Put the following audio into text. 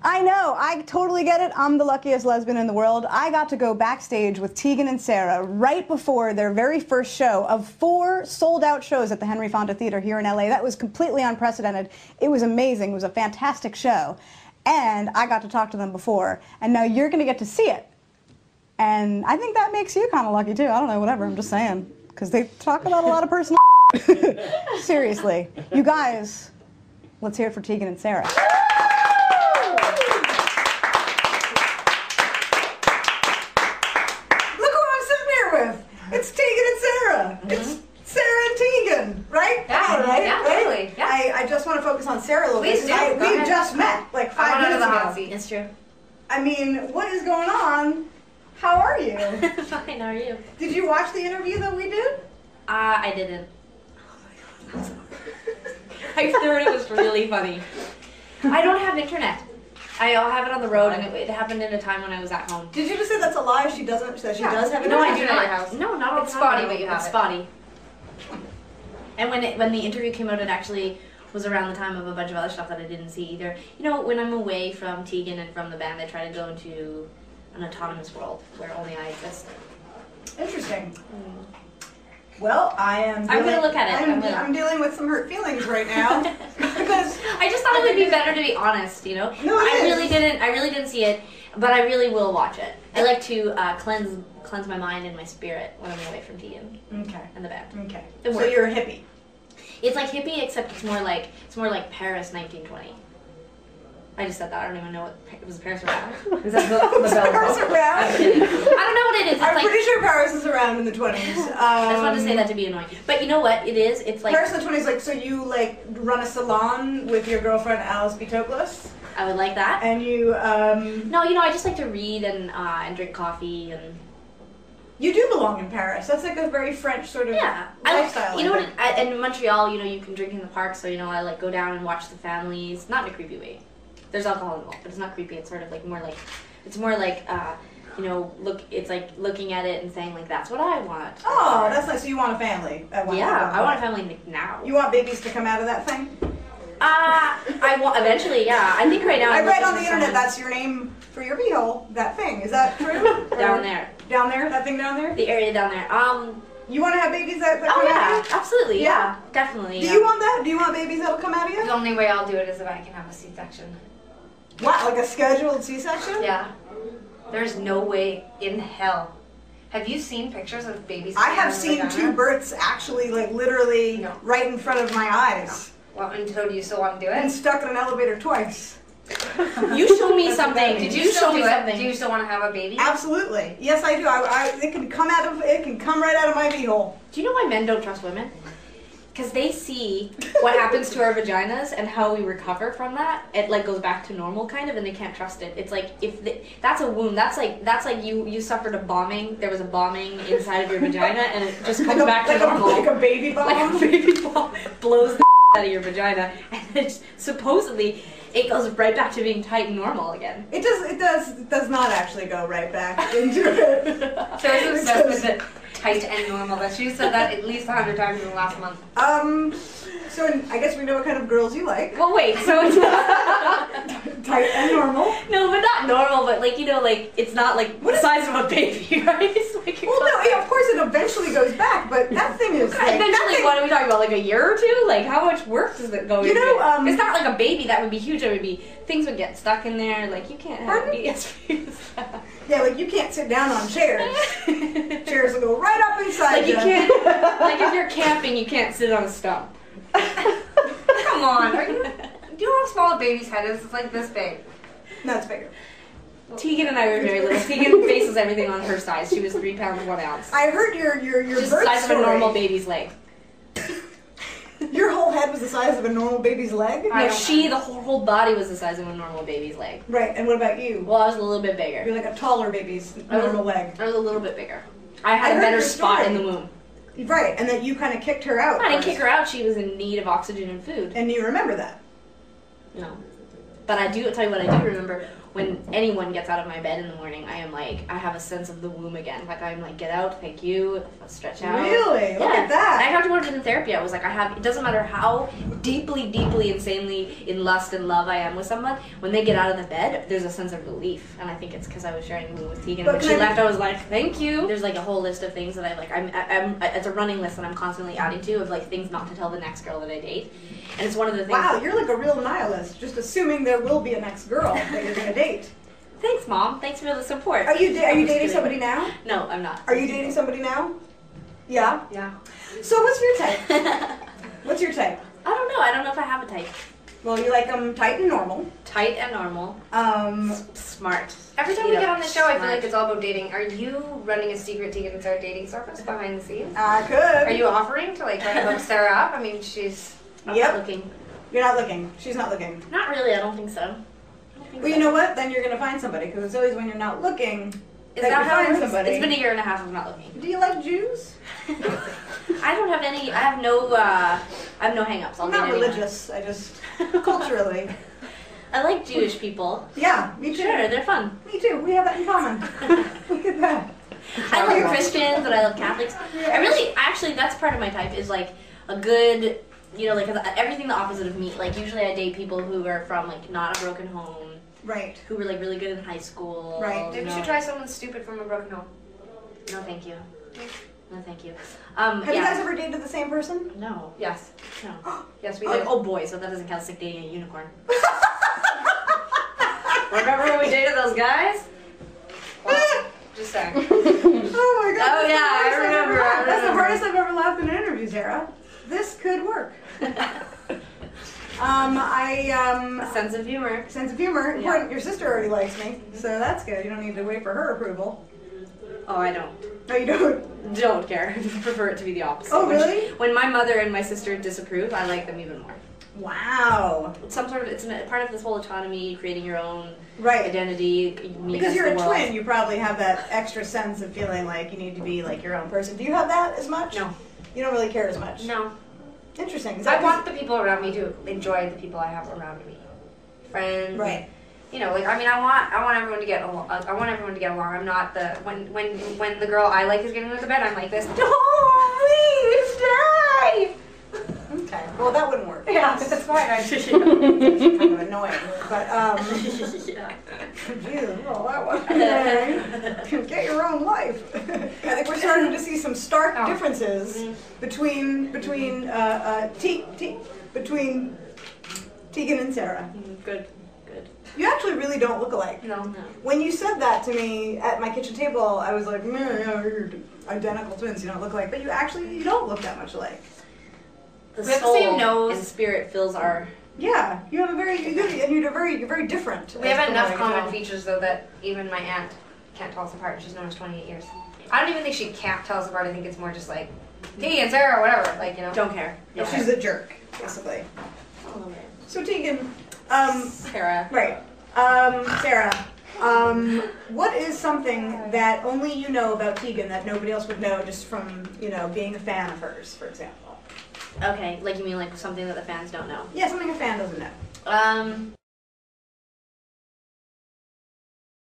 I know, I totally get it. I'm the luckiest lesbian in the world. I got to go backstage with Tegan and Sara right before their very first show of 4 sold-out shows at the Henry Fonda Theater here in LA. That was completely unprecedented. It was amazing. It was a fantastic show. And I got to talk to them before. And now you're going to get to see it. And I think that makes you kind of lucky, too. I don't know, whatever. I'm just saying. Because they talk about a lot of personal Seriously. You guys, let's hear it for Tegan and Sara. It's Tegan and Sara. It's Sara and Tegan, right? Yeah, right? Yeah, totally. Yeah. I just want to focus on Sara a little bit. Please do. We just met like 5 minutes ago. It's true. I mean, what is going on? How are you? Fine, how are you? Did you watch the interview that we did? I didn't. Oh my god. I heard it was really funny. I don't have internet. I have it on the road, and it happened in a time when I was at home. Did you just say that's a lie? She doesn't. That she does have internet. No, I do at not. your house. No, not all the time. It's spotty, but you have It's it. spotty. And when the interview came out, it actually was around the time of a bunch of other stuff that I didn't see either. You know, when I'm away from Tegan and from the band, I try to go into an autonomous world where only I exist. Interesting. Well, I'm gonna look at it. I'm dealing with some hurt feelings right now because I just thought it would be better to be honest, you know. No, I really didn't see it, but I really will watch it. I like to cleanse my mind and my spirit when I'm away from Tegan. Okay. And the band. Okay. It So works. you're a hippie. It's like hippie, except it's more like Paris 1920. I just said that. I don't even know what it was. Paris around? Is that the Paris around? I'm kidding. I don't know what it is. It's I'm like, pretty sure Paris is around in the 20s. I just wanted to say that to be annoying. But you know what it is? It's like Paris in the 20s, like, so you, like, run a salon with your girlfriend Alice Bitoklis, I would like that. and you, No, you know, I just like to read and drink coffee and you do belong in Paris. That's, like, a very French sort of lifestyle. You know I what? think. In Montreal, you know, you can drink in the park. So you know, I like go down and watch the families. Not in a creepy way. There's alcohol involved, but it's not creepy. It's sort of like more like, it's more like, you know, it's like looking at it and saying like, that's what I want. Oh, that's nice. So you want a family. I want a family now. You want babies to come out of that thing? I want eventually. Yeah, I think right now. I I'm read looking on the for internet someone that's your name for your beehole. That thing. Is that true? down there. Down there? That thing down there? The area down there. You want to have babies that Oh come out yeah, of you? absolutely. Yeah? Yeah, definitely. Do yeah. you want that? Do you want babies that'll come out of you? The only way I'll do it is if I can have a C-section. What, like a scheduled C-section? Yeah. There's no way in hell. Have you seen pictures of babies? I have coming out seen of 2 births actually, like, literally No. right in front of my eyes. Well, and so do you still want to do Been it? stuck in an elevator twice. You showed me something. Did Did you you still show me do it? something? Do you still want to have a baby? Absolutely. Yes, I do. It can come right out of my beehole. Do you know why men don't trust women? Because they see what happens to our vaginas and how we recover from that. It like goes back to normal kind of, and they can't trust it. It's like that's a wound. That's like you suffered a bombing. There was a bombing inside of your vagina, and it just comes back to normal. Like a baby bomb? Like a baby bomb blows the out of your vagina, and it supposedly it goes right back to being tight and normal again. It does not actually go right back into it. Sarah's obsessed with it. Tight and normal. That she said that at least 100 times in the last month. So I guess we know what kind of girls you like. Well, wait. So it's Tight and normal. no, but not normal. But like you know, like it's not like the size of a baby, right? It's like it Well, goes no, back. yeah, of course it eventually goes back, but that thing is like, Eventually, what are we talking about? Like a year or two? Like how much work does it go into? You know, it's not like a baby that would be huge. It would be things would get stuck in there. Like you can't have Pardon? BS. Yeah, like you can't sit down on chairs. Chairs will go right up inside Like you can't. Like if you're camping, you can't sit on a stump. Come on. Do you know how small a baby's head is? It's like this big. No, it's bigger. Tegan and I were very little. Tegan bases everything on her size. She was 3 pounds 1 ounce. I heard your Just birth the size story. of a normal baby's leg. Your whole head was the size of a normal baby's leg? No, the whole body was the size of a normal baby's leg. Right, and what about you? Well, I was a little bit bigger. You're like a taller baby's normal leg. I was a little bit bigger. I had I a heard better your spot story. in the womb. Right, and that you kind of kicked her out. I didn't first. kick her out. She was in need of oxygen and food. And you remember that? No. But I do tell you what I do remember. When anyone gets out of my bed in the morning, I am like, I have a sense of the womb again. Like I'm like, get out, thank you, stretch out. Really? Look at that. And I talked about it in therapy. I was like, it doesn't matter how deeply, insanely in lust and love I am with someone, when they get out of the bed, there's a sense of relief. And I think it's because I was sharing the womb with Tegan. When she left, I was like, thank you. There's like a whole list of things that I like, it's a running list that I'm constantly adding to of like things not to tell the next girl that I date. And it's one of the things. Wow, you're like a real nihilist, just assuming there will be a next girl that you're going to date. Thanks, Mom. Thanks for the support. Are you dating somebody now? No, I'm not. Are you dating somebody now? Yeah? Yeah. So what's your type? What's your type? I don't know. I don't know if I have a type. Well, you like them tight and normal. Tight and normal. Smart. Every time we get on the show, I feel like it's all about dating. Are you running a secret Tegan and Sara dating service behind the scenes? I could. Are you offering to like try to hook Sara up? I mean, she's I'm not looking. You're not looking. She's not looking. Not really. I don't think so. Well, you know what? Then you're going to find somebody, because it's always when you're not looking that you find somebody. It's been a year and a half of not looking. Do you like Jews? I don't have any. I have no hang-ups. I'm not religious. I just culturally. I like Jewish people. Yeah, me too. Sure, they're fun. Me too. We have that in common. Look at that. I love Christians and I love Catholics. Actually, that's part of my type is like a good, like everything the opposite of me. Like usually I date people who are from like not a broken home. Right. Who were like really good in high school. Right. Maybe we should try someone stupid from a broken home. No, thank you. No, thank you. Have you guys ever dated the same person? No. Yes. No. Yes, we did. Oh boy, so that doesn't count as like dating a unicorn. Remember when we dated those guys? Well, just saying. Oh my god. Oh yeah, I remember. That's the hardest I've ever laughed in an interview, Sarah. This could work. Sense of humor. Sense of humor. Yeah. Your sister already likes me, so that's good. You don't need to wait for her approval. Oh, I don't. No, you don't. Don't care. Prefer it to be the opposite. Oh, really? When my mother and my sister disapprove, I like them even more. Wow. It's part of this whole autonomy, creating your own Right. identity. Because you're a twin, you probably have that extra sense of feeling like you need to be like your own person. Do you have that as much? No. You don't really care as much? No. Interesting. I want the people around me to enjoy the people I have around me. Friends. Right. I want everyone to get along. I want everyone to get along. I'm not the when the girl I like is getting into bed, I'm like this. Don't leave, stay. Okay. Well, that wouldn't work. Yeah, that's fine. It's kind of annoying, but Yeah. geez, well, that one. Okay. Get your own life. I think we're starting to see some stark differences between Tegan and Sara. Good. You actually really don't look alike. No. When you said that to me at my kitchen table, I was like, you're identical twins. You don't look alike, but you don't look that much alike. The We have the soul same nose. and spirit fills our. Yeah, you have you're very different. We have enough common features though that even my aunt can't tell us apart. She's known us 28 years. I don't even think she can't tell us apart. I think it's more just like Tegan and Sara or whatever. Don't care. Yeah. She's a jerk, basically. A little bit. So Tegan, Sara. right, Sara, what is something that only you know about Tegan that nobody else would know just from being a fan of hers, for example? Okay, like you mean like something that the fans don't know? Yeah, something a fan doesn't know.